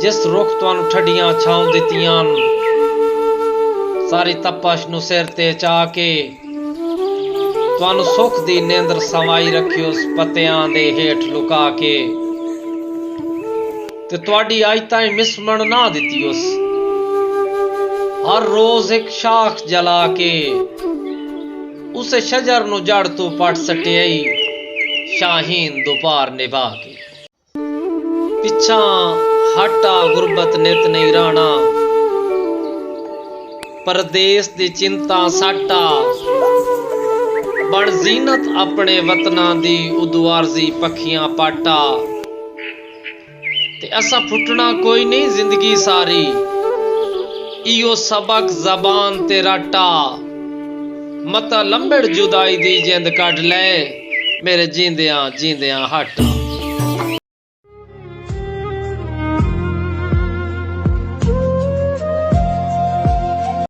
जिस रुख तुहानू ठड्डियां छाऊं दित्तियां सारी तपश नू सिर ते चा के तुहानू सुख दी नींदर सवाई रखी उस पत्तियां दे हेठ लुका के ते तुहाडी अज ताईं मिसमण ना दित्ती उस हर रोज एक शाख जला के उसे शजर नू जड़ तू पट सटियाई शाहीन दोपहर निभा के पिछा हटा गुरबत नित नहीं रहना परदेस दी चिंता साटा बण जीनत अपने वतना दी उदवारजी पखियां पाटा ते असा फुटना कोई नहीं जिंदगी सारी इयो सबक जबान ते राटा मता लंबड़ जुदाई दी जिंद कढ ले मेरे जींदियां जींदियां हट।